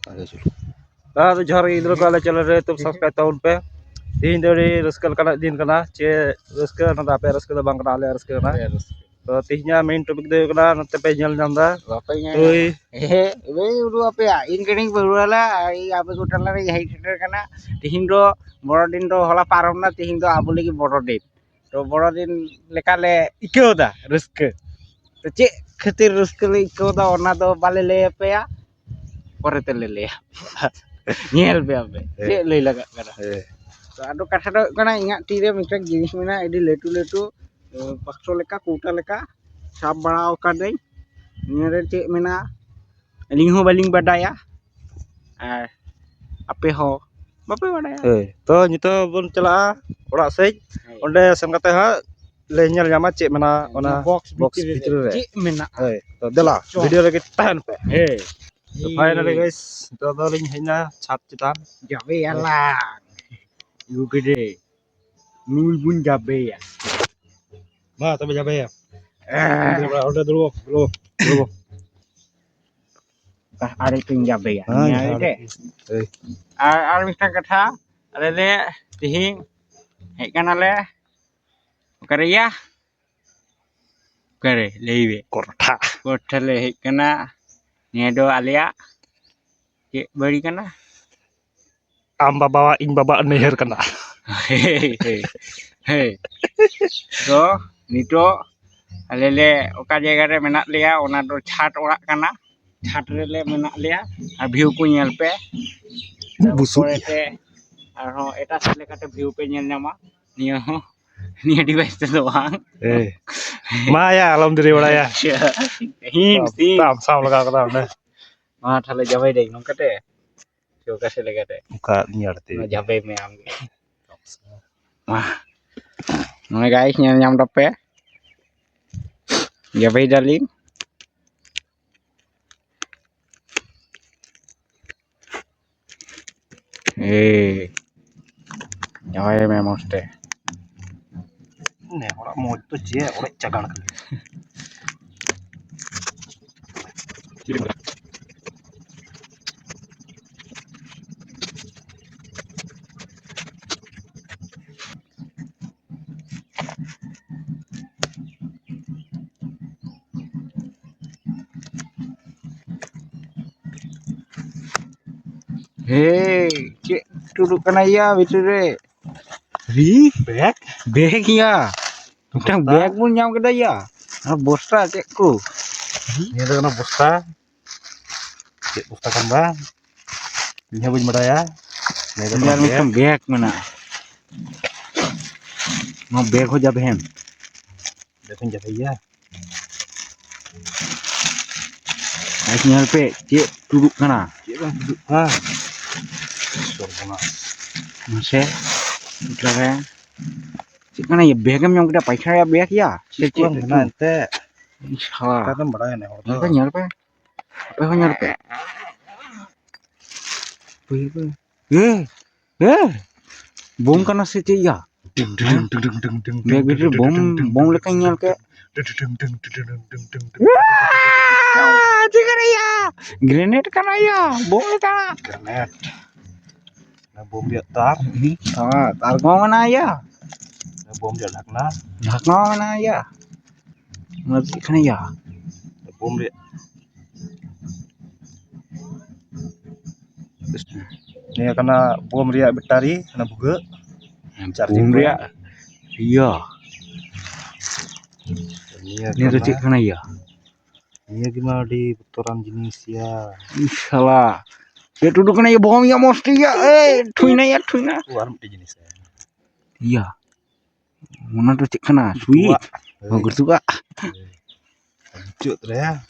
तो जोहर इधर को आले चैनल रे तुम सब्सक्राइब ताउन पे तीन दड़ी रस्कल कना दिन कना चे रस्का ना पे रस्का द बांग कना आले रस्का ना तो तीहnya मेन टॉपिक दे कना नते पे ñel ñam दा ओई वे उरु आपे इन केडिंग बरुला आई आपे गोटाला रे हेइ सेटर कना तिहिन दो बड़ दिन दो होला पारम ना तिहिन दो आबो लगी बड़ दिन तो बड़ दिन लेकाले इकोदा रस्का तो चे खातिर रस्का ले इकोदा ओना दो बाले ले पेया परे ते ले ñel पे आपे चे ले लगा करा तो आदो कथा दो कना इङा टीरे मिटक जिनिस मेना AD लेटू लेटू pakso leka kuta leka sabarau kadai nyere cek mena aling ho baling badaya ape ho bape badaya तो नितो बन चला ओड़ा सेज ओंडे सेन कते हा ले ñel ñama cek mena ona box bitir रे cek mena तो देला वीडियो रे tahan पे तो फाइनली गाइस तो लिंग हेना छात चितान jabe ya lah yu gede nul bun jabe ya Ma tapi jabe ya udah dulu are ping jabe ya nya de ar mistang katha ale le tihing hej kana le karya kare leibe kotha le hej kana nia do alia cek bari kana amba bawa ing baba nehir kena hei so nito alele oka jaga re menak lia ona do chat orak kana chat re le menak lia view ku nyel pe busuk te arho eta sele kate view pe nyel nyama nia device te doang ma ya alhamdulillah ya hin tam sam laga kata ne ma thale jabai dei nong kate jo kase le kate muka nyarte no jabai me am ma no guys nyel nyam dope jabai darling jabai me moste ne ora mo to je ora cagan hei cek duduk kana ya biture ri bag ya tang bag pun nyam kada ya bosta cek ku ini ada kena bosta cek bosta kan bang ini habis badaya ini ada bag mana mau bag ho jabe hem देखन जाते ya guys nyal pe cek duduk kana cek bang duduk ha sorgana mase utrare cek kana ya bag em nyam kada paisa ya bag ya cek bang kena ente salah kan badaya ne apa nyal pe apa ho nyal pe bom kana se cek ya bag bitir bom lekan nyal ke grenade kana ya bom kana granat na bom dia tar tar ngong mana ya na bom dia ढकना ढकना mana ya ngerti kana ya na bom dia ini karena bom dia bateri na buga bom dia iya ini tuh cek kana ya ini gimana di putaran jenis ya salah dia duduk kana ya bom ya mesti ya thuina ya thuina warna jenis ya iya mana tuh cek kana sweet bagus juga lucu tuh ya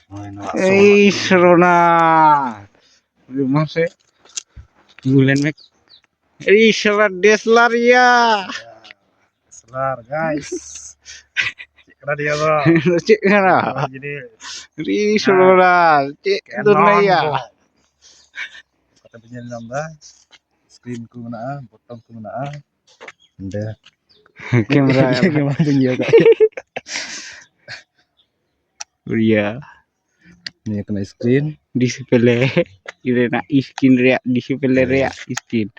serona masih bulan mek salah deslar ya selar guys cek dia bro cek kana jadi serona cek dona ya kata penyanyi nambah screen ku mana bottom ku mana udah kamera gimana punya kak iya ini kena screen display ইরেনা screen রে display রে screen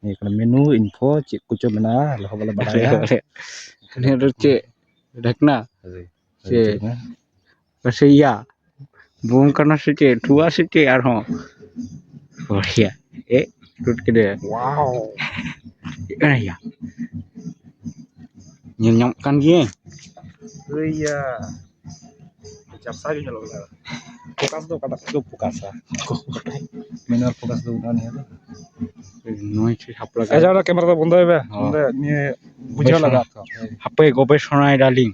Ini kana menu info cik kucu mena lah bala badaya. ini ada cek দেখনা Cik. পাশে ইয়া broom কানা সেচে ঠুয়া সেচে আর হ বড়িয়া এ টুট কে দে Wow. এখানে ইয়া nyam kan gini Iya. Cap saja kalau benar. Pukas tuh kata itu pukasa. Menu pukas tuh kan ya. নয় হাপলা Aja udah kamera tuh bunda ya. Bunda ini bujang laga. হাপে গবেষণায় darling